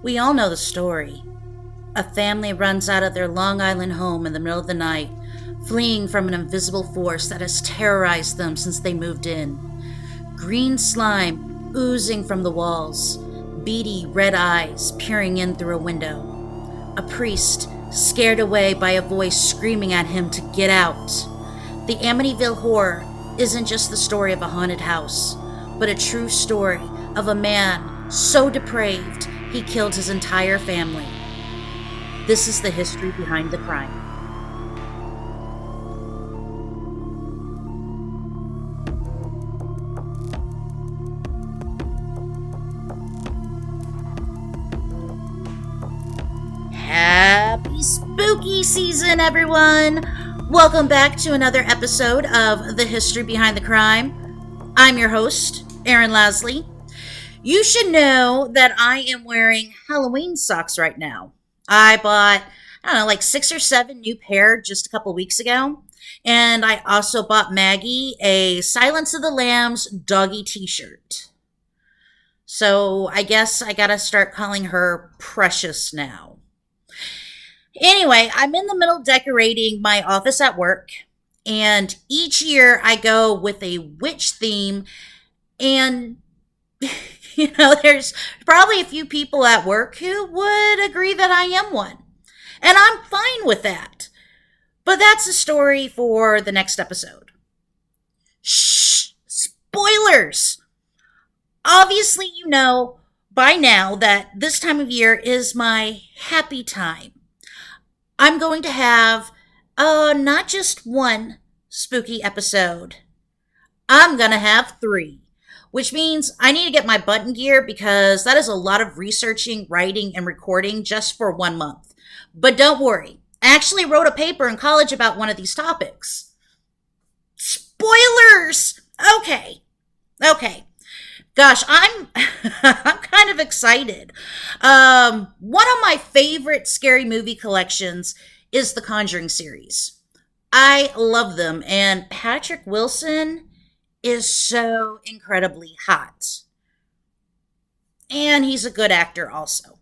We all know the story. A family runs out of their Long Island home in the middle of the night, fleeing from an invisible force that has terrorized them since they moved in. Green slime oozing from the walls, beady red eyes peering in through a window. A priest scared away by a voice screaming at him to get out. The Amityville horror isn't just the story of a haunted house, but a true story of a man so depraved he killed his entire family. This is the history behind the crime. Happy spooky season, everyone! Welcome back to another episode of The History Behind the Crime. I'm your host, Erin. You should know that I am wearing Halloween socks right now. I bought, like 6 or 7 new pair just a couple weeks ago. And I also bought Maggie a Silence of the Lambs doggy t-shirt. So I guess I gotta start calling her Precious now. Anyway, I'm in the middle decorating my office at work. And each year I go with a witch theme. And there's probably a few people at work who would agree that I am one. And I'm fine with that. But that's a story for the next episode. Shh! Spoilers! Obviously, you know by now that this time of year is my happy time. I'm going to have not just one spooky episode. I'm going to have 3. Which means I need to get my button gear because that is a lot of researching, writing, and recording just for 1 month. But don't worry, I actually wrote a paper in college about one of these topics. Spoilers! Okay. Gosh, I'm kind of excited. One of my favorite scary movie collections is the Conjuring series. I love them, and Patrick Wilson is so incredibly hot. And he's a good actor also.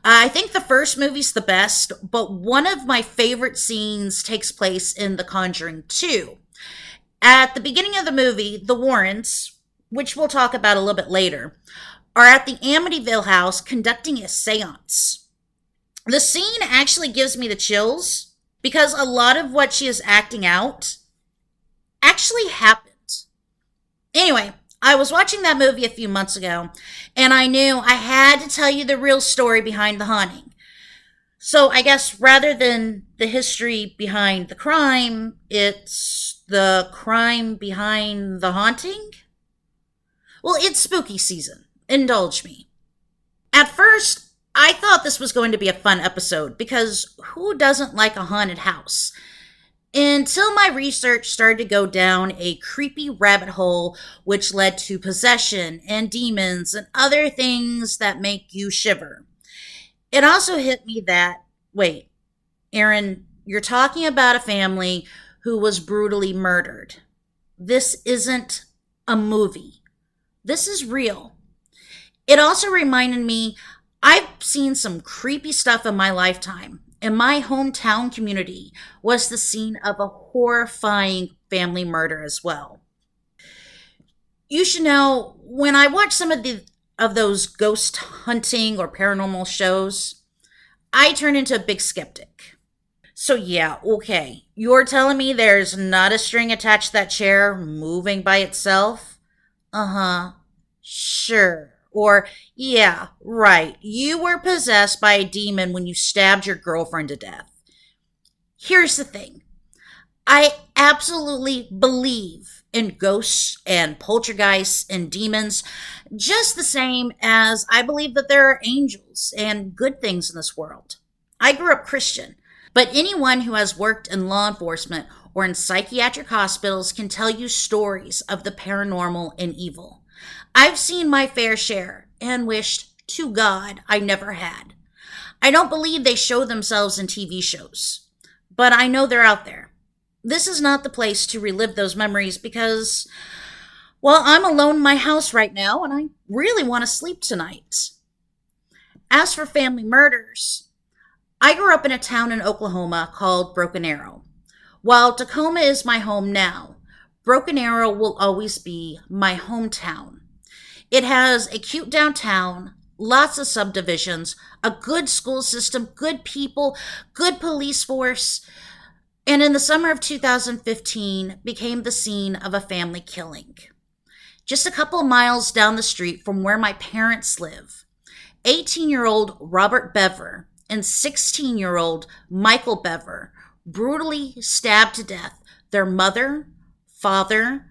I think the first movie's the best, but one of my favorite scenes takes place in The Conjuring 2. At the beginning of the movie, the Warrens, which we'll talk about a little bit later, are at the Amityville house conducting a seance. The scene actually gives me the chills because a lot of what she is acting out actually happened. Anyway, I was watching that movie a few months ago, and I knew I had to tell you the real story behind the haunting. So I guess rather than the history behind the crime, it's the crime behind the haunting? Well, it's spooky season. Indulge me. At first, I thought this was going to be a fun episode because who doesn't like a haunted house? Until my research started to go down a creepy rabbit hole, which led to possession and demons and other things that make you shiver. It also hit me that, wait, Erin, you're talking about a family who was brutally murdered. This isn't a movie. This is real. It also reminded me I've seen some creepy stuff in my lifetime. And my hometown community was the scene of a horrifying family murder as well. You should know, when I watch some of those ghost hunting or paranormal shows, I turn into a big skeptic. So yeah, okay, you're telling me there's not a string attached to that chair moving by itself? Uh-huh, sure. Or, yeah, right, you were possessed by a demon when you stabbed your girlfriend to death. Here's the thing. I absolutely believe in ghosts and poltergeists and demons, just the same as I believe that there are angels and good things in this world. I grew up Christian, but anyone who has worked in law enforcement or in psychiatric hospitals can tell you stories of the paranormal and evil. I've seen my fair share and wished to God I never had. I don't believe they show themselves in TV shows, but I know they're out there. This is not the place to relive those memories because, well, I'm alone in my house right now and I really want to sleep tonight. As for family murders, I grew up in a town in Oklahoma called Broken Arrow. While Tacoma is my home now, Broken Arrow will always be my hometown. It has a cute downtown, lots of subdivisions, a good school system, good people, good police force, and in the summer of 2015 became the scene of a family killing. Just a couple miles down the street from where my parents live, 18-year-old Robert Bever and 16-year-old Michael Bever brutally stabbed to death their mother, father,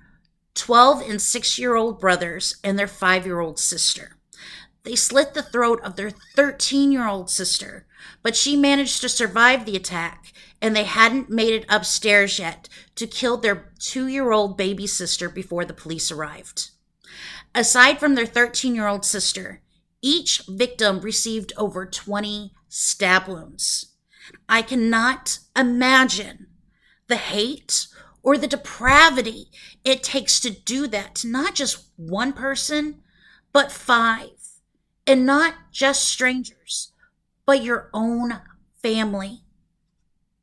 12 and 6-year-old brothers, and their 5-year-old sister. They slit the throat of their 13-year-old sister, but she managed to survive the attack, and they hadn't made it upstairs yet to kill their 2-year-old baby sister before the police arrived. Aside from their 13-year-old sister, each victim received over 20 stab wounds. I cannot imagine the hate or the depravity it takes to do that to not just one person, but 5. And not just strangers, but your own family.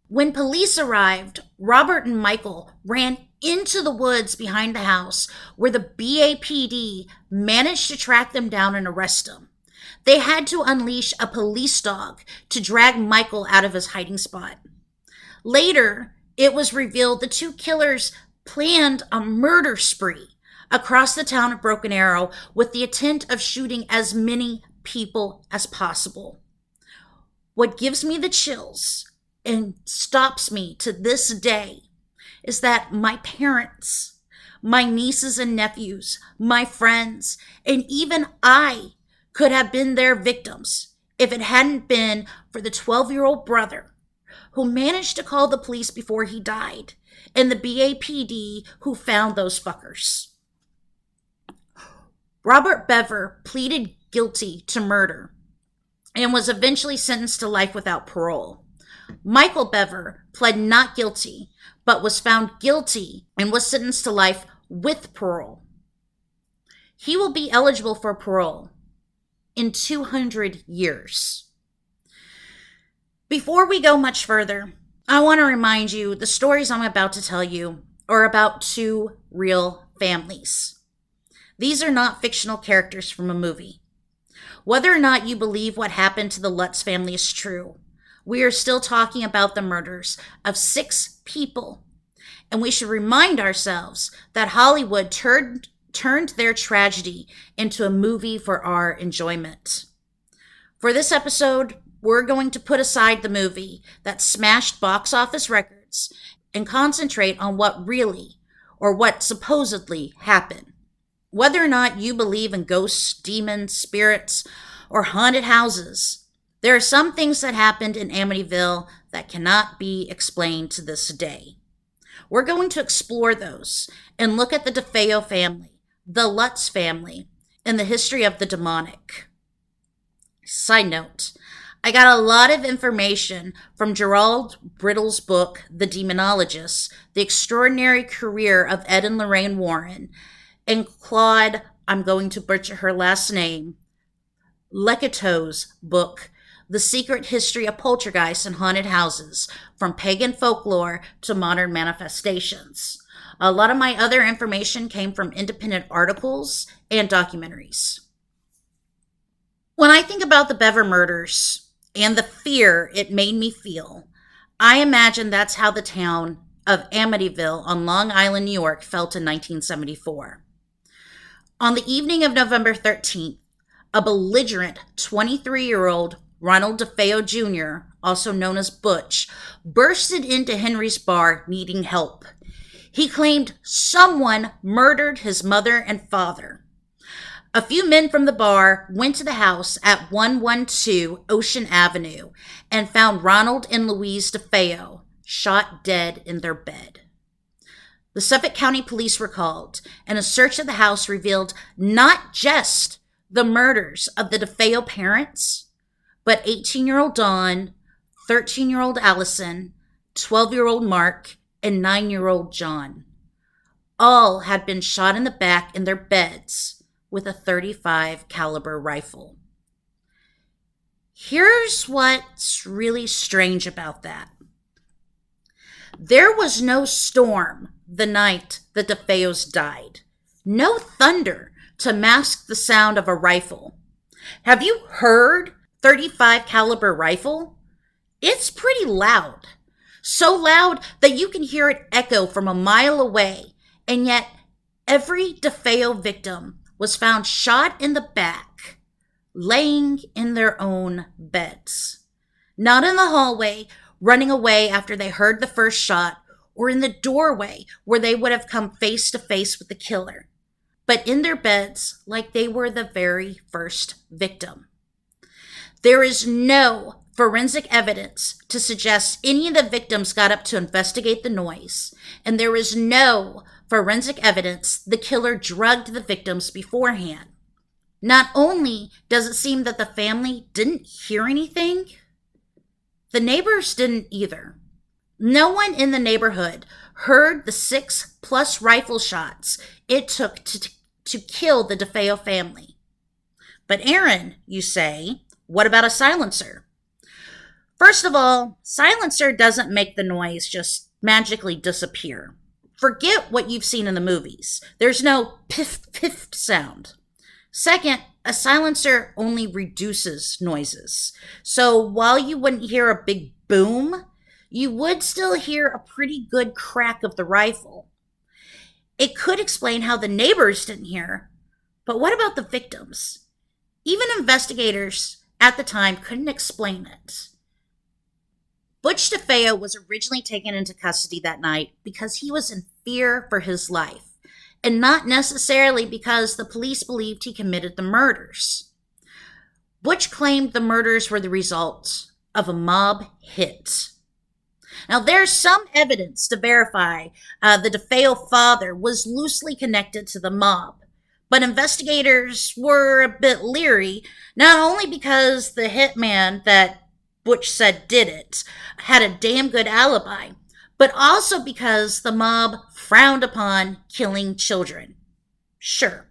When police arrived, Robert and Michael ran into the woods behind the house where the BAPD managed to track them down and arrest them. They had to unleash a police dog to drag Michael out of his hiding spot. Later, it was revealed the two killers planned a murder spree across the town of Broken Arrow with the intent of shooting as many people as possible. What gives me the chills and stops me to this day is that my parents, my nieces and nephews, my friends, and even I could have been their victims if it hadn't been for the 12-year-old brother who managed to call the police before he died, and the BAPD who found those fuckers. Robert Bever pleaded guilty to murder and was eventually sentenced to life without parole. Michael Bever pled not guilty, but was found guilty and was sentenced to life with parole. He will be eligible for parole in 200 years. Before we go much further, I want to remind you the stories I'm about to tell you are about 2 real families. These are not fictional characters from a movie. Whether or not you believe what happened to the Lutz family is true, we are still talking about the murders of 6 people. And we should remind ourselves that Hollywood turned their tragedy into a movie for our enjoyment. For this episode, we're going to put aside the movie that smashed box office records and concentrate on what really, or what supposedly, happened. Whether or not you believe in ghosts, demons, spirits, or haunted houses, there are some things that happened in Amityville that cannot be explained to this day. We're going to explore those and look at the DeFeo family, the Lutz family, and the history of the demonic. Side note, I got a lot of information from Gerald Brittle's book, The Demonologists, The Extraordinary Career of Ed and Lorraine Warren, and Claude, I'm going to butcher her last name, Leketo's book, The Secret History of Poltergeists and Haunted Houses, From Pagan Folklore to Modern Manifestations. A lot of my other information came from independent articles and documentaries. When I think about the Bever murders and the fear it made me feel, I imagine that's how the town of Amityville on Long Island, New York felt in 1974. On the evening of November 13th, a belligerent 23-year-old Ronald DeFeo Jr., also known as Butch, bursted into Henry's bar needing help. He claimed someone murdered his mother and father. A few men from the bar went to the house at 112 Ocean Avenue and found Ronald and Louise DeFeo shot dead in their bed. The Suffolk County Police were called, and a search of the house revealed not just the murders of the DeFeo parents, but 18-year-old Dawn, 13-year-old Allison, 12-year-old Mark, and 9-year-old John. All had been shot in the back in their beds with a .35 caliber rifle. Here's what's really strange about that. There was no storm the night the DeFeos died. No thunder to mask the sound of a rifle. Have you heard 35 caliber rifle? It's pretty loud. So loud that you can hear it echo from a mile away, and yet every DeFeo victim was found shot in the back, laying in their own beds. Not in the hallway, running away after they heard the first shot, or in the doorway where they would have come face to face with the killer, but in their beds like they were the very first victim. There is no forensic evidence to suggest any of the victims got up to investigate the noise, and there is no forensic evidence the killer drugged the victims beforehand. Not only does it seem that the family didn't hear anything, the neighbors didn't either. No one in the neighborhood heard the 6+ rifle shots it took to kill the DeFeo family. But Erin, you say, what about a silencer? First of all, silencer doesn't make the noise just magically disappear. Forget what you've seen in the movies. There's no piff piff sound. Second, a silencer only reduces noises. So while you wouldn't hear a big boom, you would still hear a pretty good crack of the rifle. It could explain how the neighbors didn't hear, but what about the victims? Even investigators at the time couldn't explain it. Butch DeFeo was originally taken into custody that night because he was in fear for his life, and not necessarily because the police believed he committed the murders. Butch claimed the murders were the result of a mob hit. Now, there's some evidence to verify the DeFeo father was loosely connected to the mob, but investigators were a bit leery, not only because the hitman that Butch said did it had a damn good alibi, but also because the mob frowned upon killing children. Sure,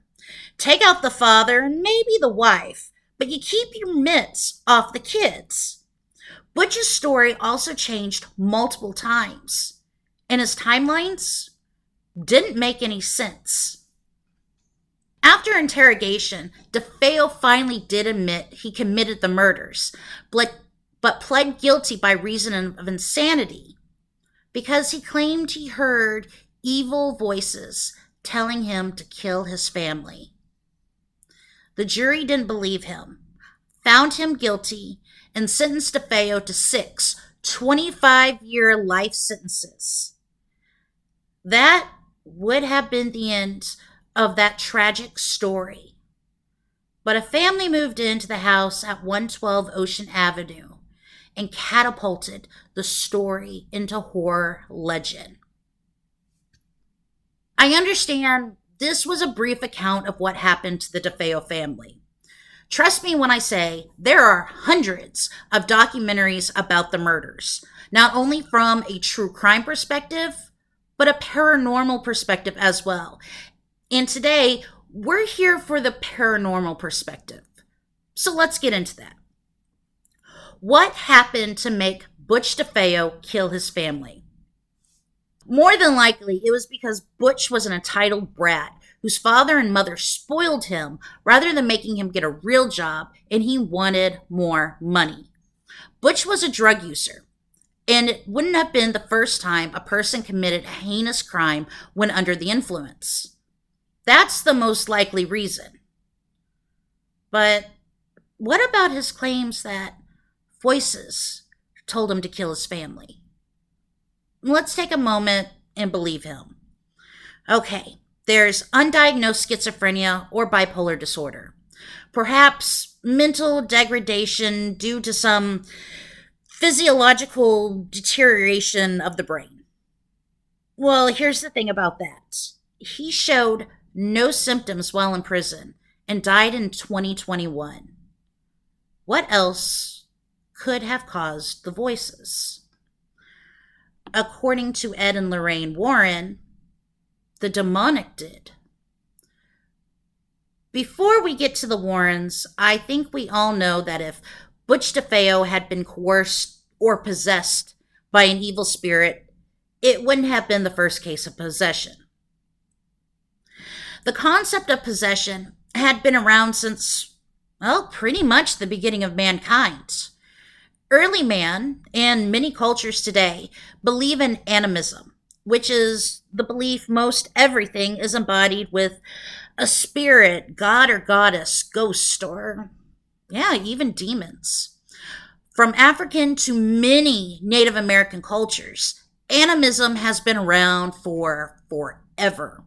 take out the father and maybe the wife, but you keep your mitts off the kids. Butch's story also changed multiple times, and his timelines didn't make any sense. After interrogation, DeFeo finally did admit he committed the murders, but pled guilty by reason of insanity because he claimed he heard evil voices telling him to kill his family. The jury didn't believe him, found him guilty, and sentenced DeFeo to 6 25-year life sentences. That would have been the end of that tragic story. But a family moved into the house at 112 Ocean Avenue and catapulted the story into horror legend. I understand this was a brief account of what happened to the DeFeo family. Trust me when I say there are hundreds of documentaries about the murders, not only from a true crime perspective, but a paranormal perspective as well. And today, we're here for the paranormal perspective. So let's get into that. What happened to make Butch DeFeo kill his family? More than likely, it was because Butch was an entitled brat whose father and mother spoiled him rather than making him get a real job, and he wanted more money. Butch was a drug user, and it wouldn't have been the first time a person committed a heinous crime when under the influence. That's the most likely reason. But what about his claims that voices told him to kill his family? Let's take a moment and believe him. Okay, there's undiagnosed schizophrenia or bipolar disorder. Perhaps mental degradation due to some physiological deterioration of the brain. Well, here's the thing about that. He showed no symptoms while in prison and died in 2021. What else could have caused the voices? According to Ed and Lorraine Warren, the demonic did. Before we get to the Warrens, I think we all know that if Butch DeFeo had been coerced or possessed by an evil spirit, it wouldn't have been the first case of possession. The concept of possession had been around since, well, pretty much the beginning of mankind. Early man, and many cultures today, believe in animism, which is the belief most everything is embodied with a spirit, god or goddess, ghost, or, yeah, even demons. From African to many Native American cultures, animism has been around for forever.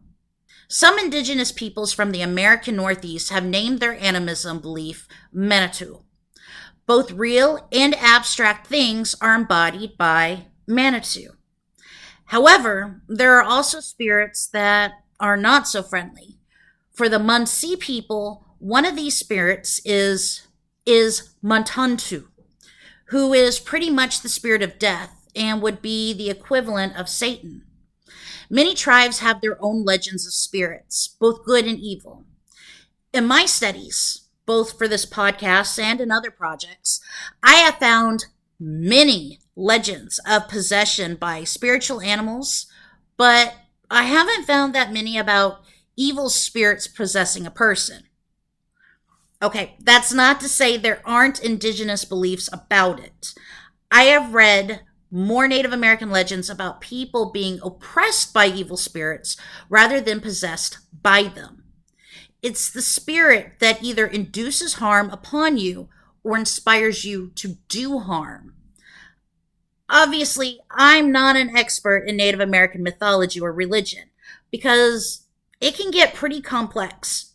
Some indigenous peoples from the American Northeast have named their animism belief Manitou. Both real and abstract things are embodied by Manitou. However, there are also spirits that are not so friendly. For the Munsee people, one of these spirits is Muntuntu, who is pretty much the spirit of death and would be the equivalent of Satan. Many tribes have their own legends of spirits, both good and evil. In my studies, both for this podcast and in other projects, I have found many legends of possession by spiritual animals, but I haven't found that many about evil spirits possessing a person. Okay, that's not to say there aren't indigenous beliefs about it. I have read more Native American legends about people being oppressed by evil spirits rather than possessed by them. It's the spirit that either induces harm upon you or inspires you to do harm. Obviously, I'm not an expert in Native American mythology or religion because it can get pretty complex.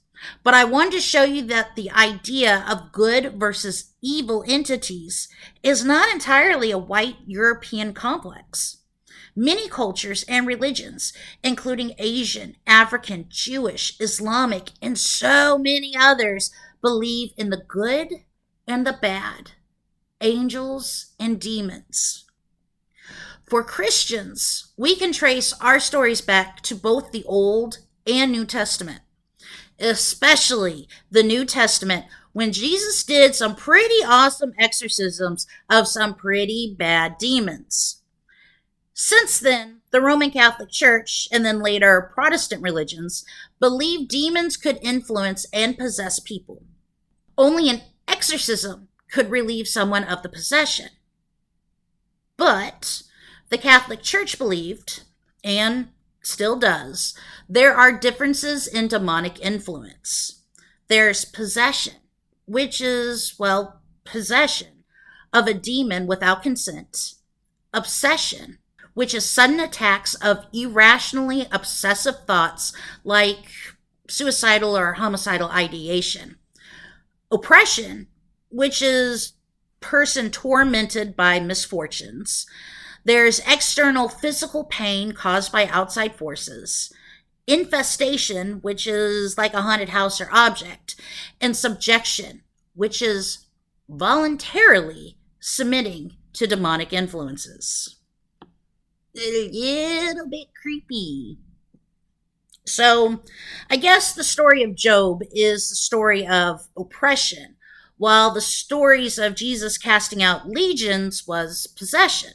But I wanted to show you that the idea of good versus evil entities is not entirely a white European complex. Many cultures and religions, including Asian, African, Jewish, Islamic, and so many others, believe in the good and the bad, angels and demons. For Christians, we can trace our stories back to both the Old and New Testament, especially the New Testament, when Jesus did some pretty awesome exorcisms of some pretty bad demons. Since then, the Roman Catholic Church, and then later Protestant religions, believed demons could influence and possess people. Only an exorcism could relieve someone of the possession. But the Catholic Church believed, and still does, there are differences in demonic influence. There's possession, which is, well, possession of a demon without consent. Obsession, which is sudden attacks of irrationally obsessive thoughts like suicidal or homicidal ideation. Oppression, which is person tormented by misfortunes. There's external physical pain caused by outside forces. Infestation, which is like a haunted house or object. And subjection, which is voluntarily submitting to demonic influences. A little bit creepy. So, I guess the story of Job is the story of oppression, while the stories of Jesus casting out legions was possession.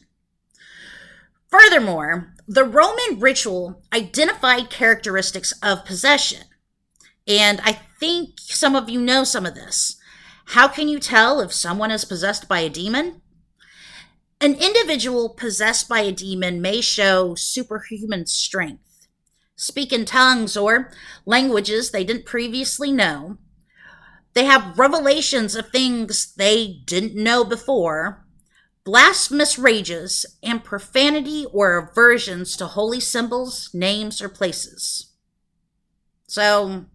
Furthermore, the Roman ritual identified characteristics of possession. And I think some of you know some of this. How can you tell if someone is possessed by a demon? An individual possessed by a demon may show superhuman strength, speak in tongues or languages they didn't previously know. They have revelations of things they didn't know before, blasphemous rages, and profanity or aversions to holy symbols, names, or places. So,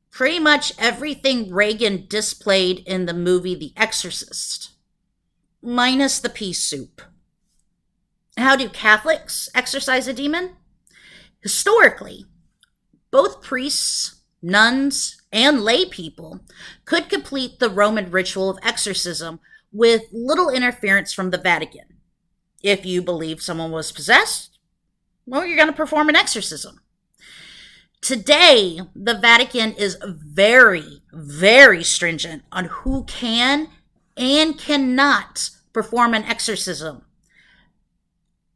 pretty much everything Reagan displayed in the movie The Exorcist, minus the pea soup. How do Catholics exorcise a demon? Historically, both priests, nuns, and lay people could complete the Roman ritual of exorcism with little interference from the Vatican. If you believe someone was possessed, well, you're going to perform an exorcism. Today, the Vatican is very, very stringent on who can and cannot perform an exorcism.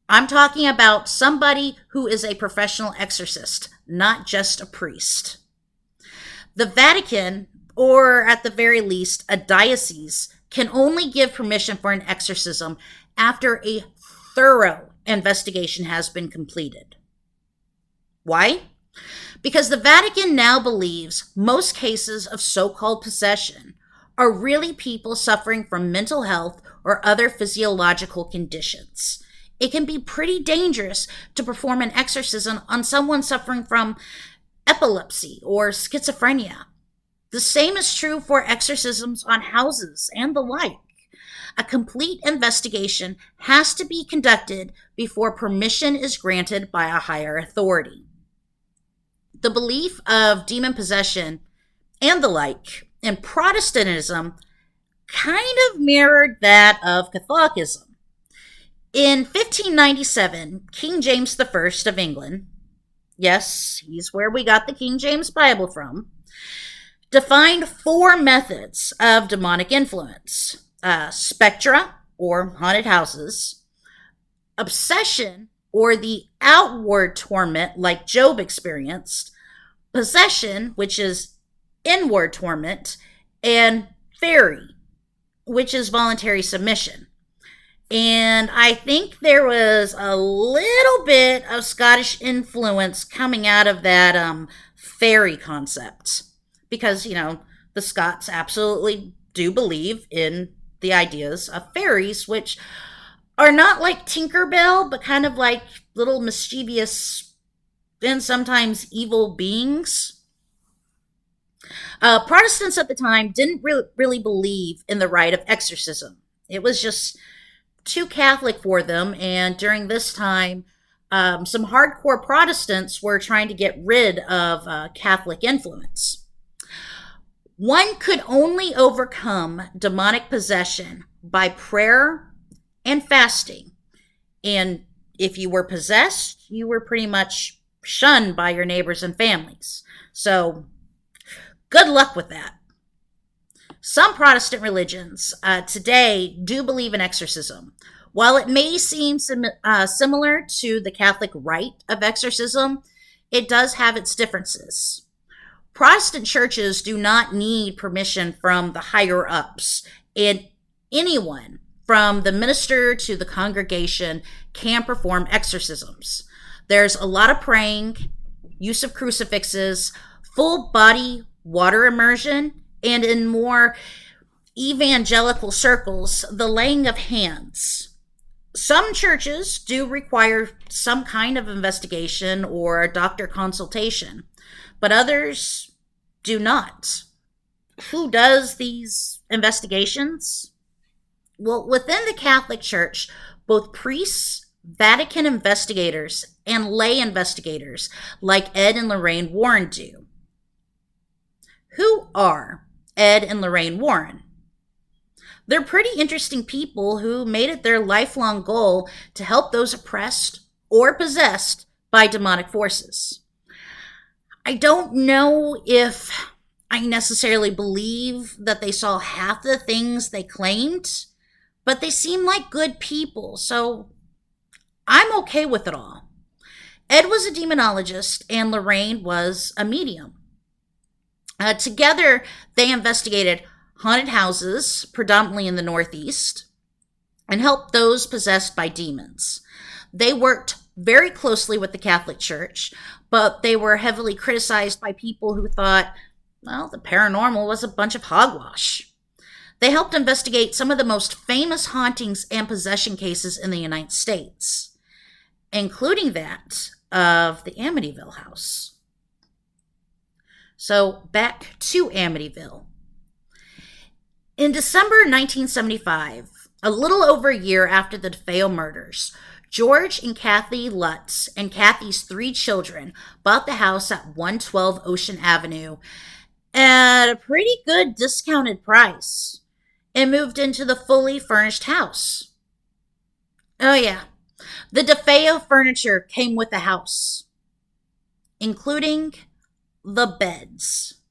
I'm talking about somebody who is a professional exorcist, not just a priest. The Vatican, or at the very least, a diocese, can only give permission for an exorcism after a thorough investigation has been completed. Why? Because the Vatican now believes most cases of so-called possession are really people suffering from mental health or other physiological conditions. It can be pretty dangerous to perform an exorcism on someone suffering from epilepsy or schizophrenia. The same is true for exorcisms on houses and the like. A complete investigation has to be conducted before permission is granted by a higher authority. The belief of demon possession and the like in Protestantism kind of mirrored that of Catholicism. In 1597, King James I of England, yes, he's where we got the King James Bible from, defined 4 methods of demonic influence: spectra, or haunted houses; obsession, or the outward torment like Job experienced; possession, which is inward torment; and fairy, which is voluntary submission. And I think there was a little bit of Scottish influence coming out of that fairy concept. Because, the Scots absolutely do believe in the ideas of fairies, which are not like Tinkerbell, but kind of like little mischievous and sometimes evil beings. Protestants at the time didn't really believe in the rite of exorcism. It was just too Catholic for them, and during this time, some hardcore Protestants were trying to get rid of Catholic influence. One could only overcome demonic possession by prayer and fasting. And if you were possessed, you were pretty much shunned by your neighbors and families. So, good luck with that. Some Protestant religions today do believe in exorcism. While it may seem similar to the Catholic rite of exorcism, it does have its differences. Protestant churches do not need permission from the higher ups, and anyone, from the minister to the congregation, can perform exorcisms. There's a lot of praying, use of crucifixes, full body water immersion, and in more evangelical circles, the laying of hands. Some churches do require some kind of investigation or a doctor consultation, but others do not. Who does these investigations? Well, within the Catholic Church, both priests, Vatican investigators, and lay investigators like Ed and Lorraine Warren do. Who are Ed and Lorraine Warren? They're pretty interesting people who made it their lifelong goal to help those oppressed or possessed by demonic forces. I don't know if I necessarily believe that they saw half the things they claimed, but they seem like good people, so I'm okay with it all. Ed was a demonologist and Lorraine was a medium. Together, they investigated haunted houses, predominantly in the Northeast, and helped those possessed by demons. They worked very closely with the Catholic Church, but they were heavily criticized by people who thought, well, the paranormal was a bunch of hogwash. They helped investigate some of the most famous hauntings and possession cases in the United States, including that of the Amityville house. So, back to Amityville. In December 1975, a little over a year after the DeFeo murders, George and Kathy Lutz and Kathy's 3 children bought the house at 112 Ocean Avenue at a pretty good discounted price and moved into the fully furnished house. Oh yeah, the DeFeo furniture came with the house, including the beds.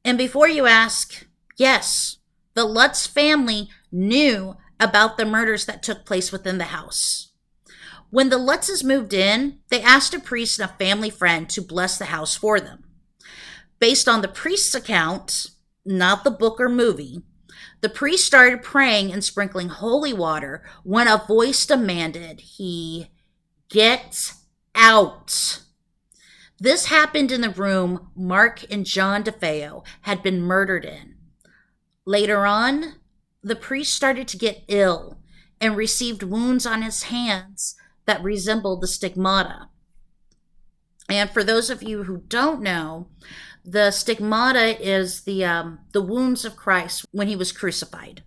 And before you ask, yes, The Lutz family knew about the murders that took place within the house. When the Lutzes moved in, they asked a priest and a family friend to bless the house for them. Based on the priest's account, not the book or movie, the priest started praying and sprinkling holy water when a voice demanded he get out. This happened in the room Mark and John DeFeo had been murdered in. Later on, the priest started to get ill and received wounds on his hands that resembled the stigmata. And for those of you who don't know, the stigmata is the wounds of Christ when he was crucified.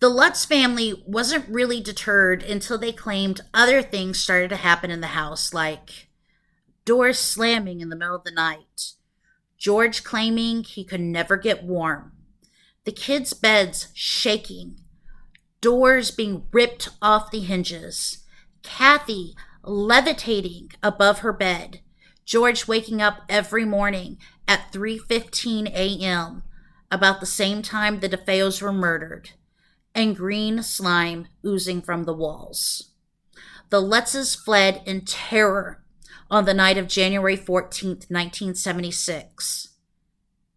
The Lutz family wasn't really deterred until they claimed other things started to happen in the house, like doors slamming in the middle of the night, George claiming he could never get warm, the kids' beds shaking, doors being ripped off the hinges, Kathy levitating above her bed, George waking up every morning at 3:15 a.m., about the same time the DeFeos were murdered, and green slime oozing from the walls. The Lutzes fled in terror on the night of January 14th, 1976,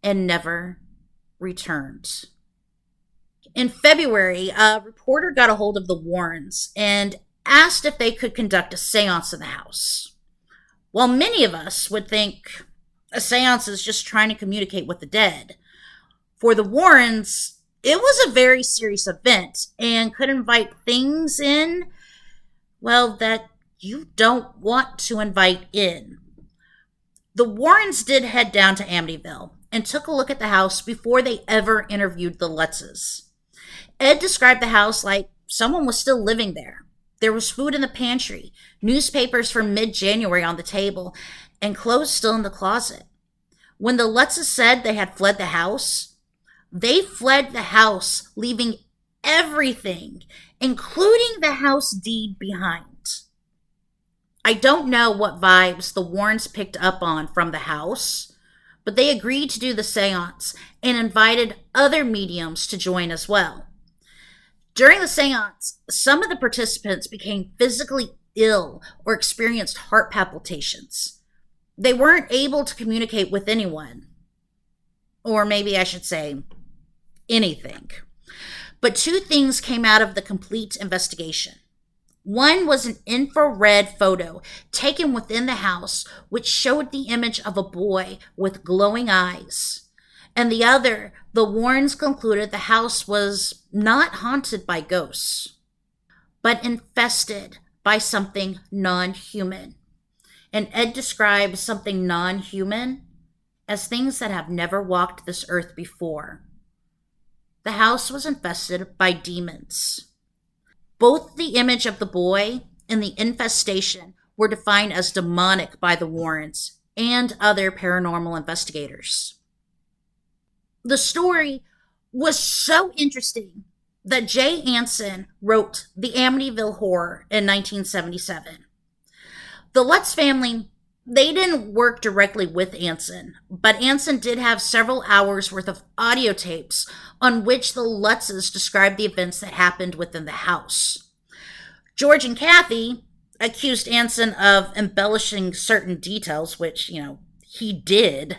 and never returned. In February, a reporter got a hold of the Warrens and asked if they could conduct a seance in the house. While many of us would think a seance is just trying to communicate with the dead, for the Warrens, it was a very serious event and could invite things in, well, that you don't want to invite in. The Warrens did head down to Amityville and took a look at the house before they ever interviewed the Lutzes. Ed described the house like someone was still living there. There was food in the pantry, newspapers from mid-January on the table, and clothes still in the closet. When the Lutzes said they had fled the house, they fled the house, leaving everything, including the house deed, behind. I don't know what vibes the Warrens picked up on from the house, but they agreed to do the seance and invited other mediums to join as well. During the seance, some of the participants became physically ill or experienced heart palpitations. They weren't able to communicate with anyone, or maybe I should say anything. But two things came out of the complete investigation. One was an infrared photo taken within the house, which showed the image of a boy with glowing eyes. And the other, the Warrens concluded the house was not haunted by ghosts, but infested by something non-human. And Ed describes something non-human as things that have never walked this earth before. The house was infested by demons. Both the image of the boy and the infestation were defined as demonic by the Warrens and other paranormal investigators. The story was so interesting that Jay Anson wrote The Amityville Horror in 1977. The Lutz family, they didn't work directly with Anson, but Anson did have several hours worth of audio tapes on which the Lutzes described the events that happened within the house. George and Kathy accused Anson of embellishing certain details, which, he did.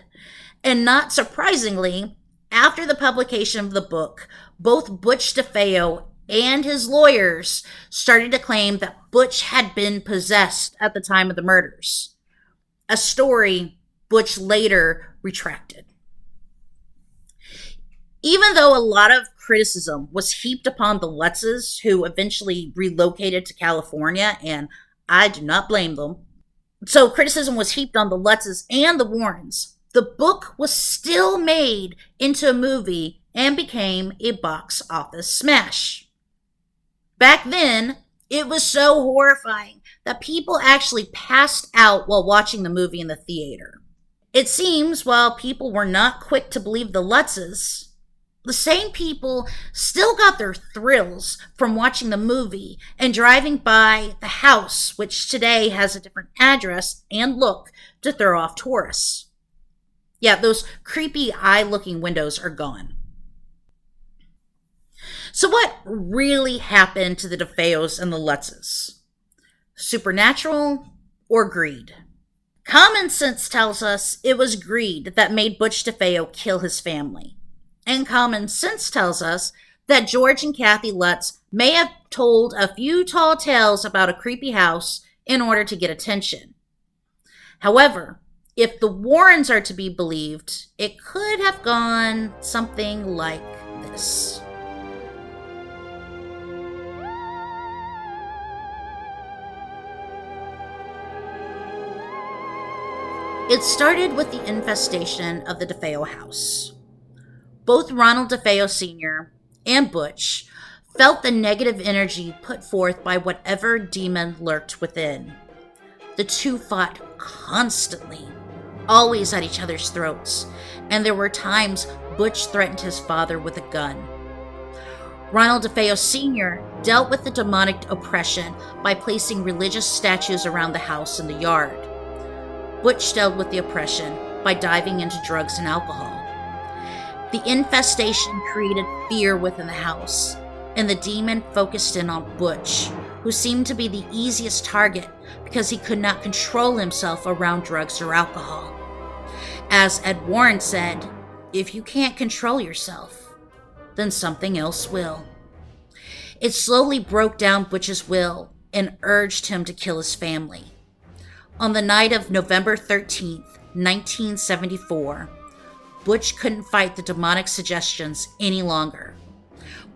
And not surprisingly, after the publication of the book, both Butch DeFeo and his lawyers started to claim that Butch had been possessed at the time of the murders. A story Butch later retracted. Even though a lot of criticism was heaped upon the Lutzes, who eventually relocated to California, and I do not blame them. So criticism was heaped on the Lutzes and the Warrens. The book was still made into a movie and became a box office smash. Back then, it was so horrifying that people actually passed out while watching the movie in the theater. It seems while people were not quick to believe the Lutzes, the same people still got their thrills from watching the movie and driving by the house, which today has a different address and look to throw off tourists. Yeah, those creepy eye-looking windows are gone. So, what really happened to the DeFeos and the Lutzes? Supernatural or greed? Common sense tells us it was greed that made Butch DeFeo kill his family. And common sense tells us that George and Kathy Lutz may have told a few tall tales about a creepy house in order to get attention. However, if the Warrens are to be believed, it could have gone something like this. It started with the infestation of the DeFeo house. Both Ronald DeFeo Sr. and Butch felt the negative energy put forth by whatever demon lurked within. The two fought constantly, always at each other's throats, and there were times Butch threatened his father with a gun. Ronald DeFeo Sr. dealt with the demonic oppression by placing religious statues around the house and the yard. Butch dealt with the oppression by diving into drugs and alcohol. The infestation created fear within the house, and the demon focused in on Butch, who seemed to be the easiest target because he could not control himself around drugs or alcohol. As Ed Warren said, if you can't control yourself, then something else will. It slowly broke down Butch's will and urged him to kill his family. On the night of November 13th, 1974, Butch couldn't fight the demonic suggestions any longer.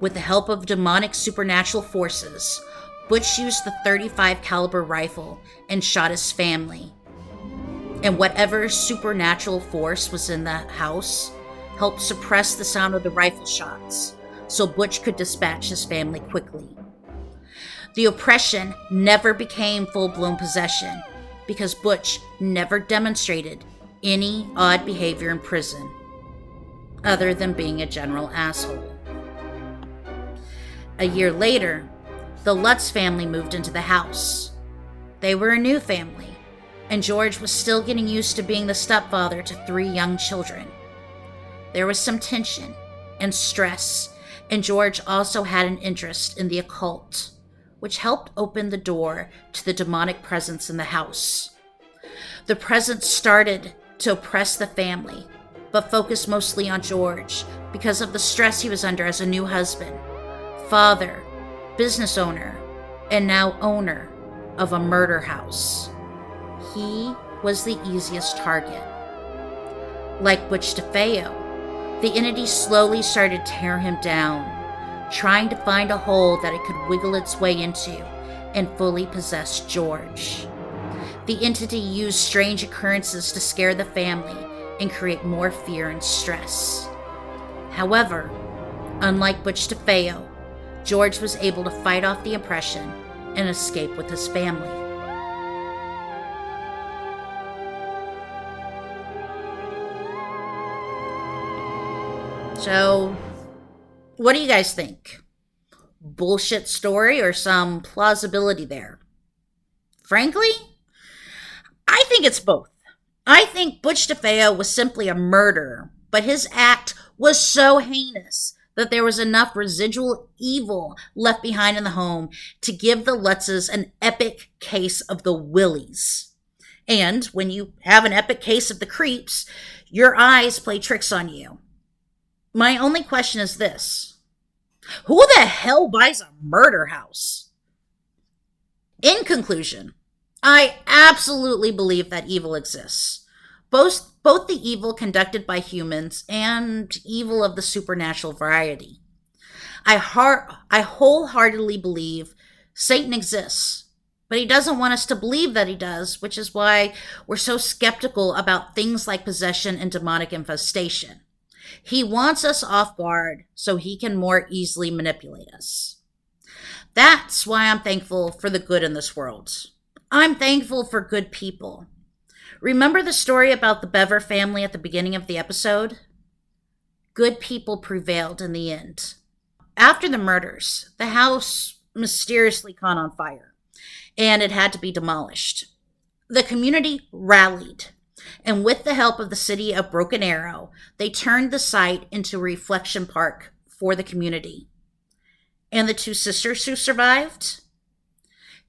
With the help of demonic supernatural forces, Butch used the .35 caliber rifle and shot his family. And whatever supernatural force was in the house helped suppress the sound of the rifle shots, so Butch could dispatch his family quickly. The oppression never became full-blown possession, because Butch never demonstrated any odd behavior in prison, other than being a general asshole. A year later, the Lutz family moved into the house. They were a new family, and George was still getting used to being the stepfather to 3 young children. There was some tension and stress, and George also had an interest in the occult, which helped open the door to the demonic presence in the house. The presence started to oppress the family, but focused mostly on George because of the stress he was under as a new husband, father, business owner, and now owner of a murder house. He was the easiest target. Like Butch DeFeo, the entity slowly started to tear him down, trying to find a hole that it could wiggle its way into and fully possess George. The entity used strange occurrences to scare the family and create more fear and stress. However, unlike Butch DeFeo, George was able to fight off the oppression and escape with his family. So, what do you guys think? Bullshit story or some plausibility there? Frankly, I think it's both. I think Butch DeFeo was simply a murderer, but his act was so heinous that there was enough residual evil left behind in the home to give the Lutzes an epic case of the willies. And when you have an epic case of the creeps, your eyes play tricks on you. My only question is this: who the hell buys a murder house? In conclusion, I absolutely believe that evil exists. Both the evil conducted by humans and evil of the supernatural variety. I wholeheartedly believe Satan exists, but he doesn't want us to believe that he does, which is why we're so skeptical about things like possession and demonic infestation. He wants us off guard so he can more easily manipulate us. That's why I'm thankful for the good in this world. I'm thankful for good people. Remember the story about the Bever family at the beginning of the episode? Good people prevailed in the end. After the murders, the house mysteriously caught on fire, and it had to be demolished. The community rallied, and with the help of the city of Broken Arrow, they turned the site into a reflection park for the community. And the two sisters who survived?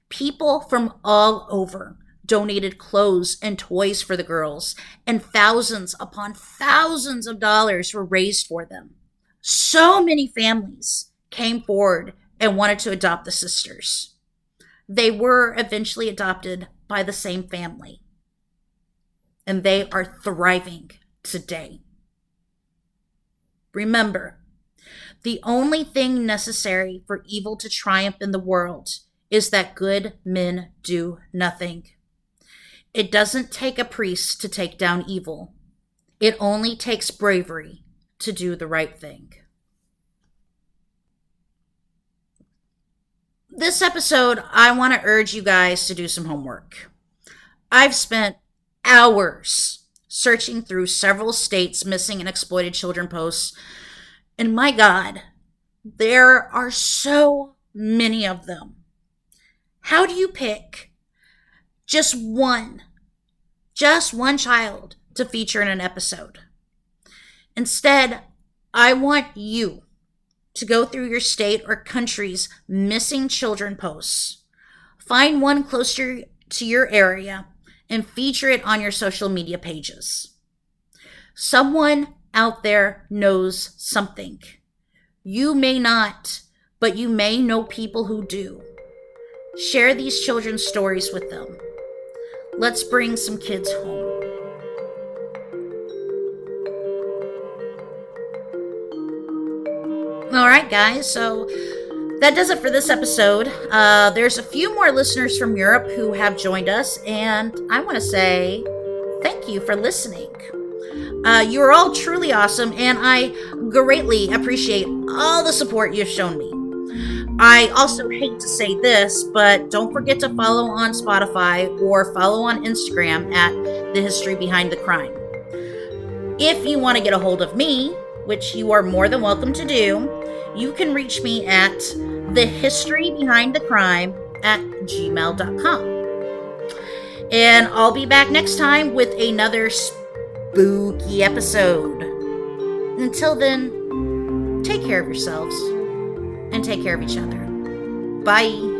People from all over donated clothes and toys for the girls, and thousands upon thousands of dollars were raised for them. So many families came forward and wanted to adopt the sisters. They were eventually adopted by the same family, and they are thriving today. Remember, the only thing necessary for evil to triumph in the world is that good men do nothing. It doesn't take a priest to take down evil. It only takes bravery to do the right thing. This episode, I want to urge you guys to do some homework. I've spent hours searching through several states' missing and exploited children posts, and my God, there are so many of them. How do you pick just one child to feature in an episode? Instead, I want you to go through your state or country's missing children posts. Find one closer to your area and feature it on your social media pages. Someone out there knows something. You may not, but you may know people who do. Share these children's stories with them. Let's bring some kids home. All right, guys, so that does it for this episode. There's a few more listeners from Europe who have joined us, and I want to say thank you for listening. You are all truly awesome, and I greatly appreciate all the support you've shown me. I also hate to say this, but don't forget to follow on Spotify or follow on Instagram at The History Behind the Crime. If you want to get a hold of me, which you are more than welcome to do, you can reach me at thehistorybehindthecrime@gmail.com. And I'll be back next time with another spooky episode. Until then, take care of yourselves and take care of each other. Bye.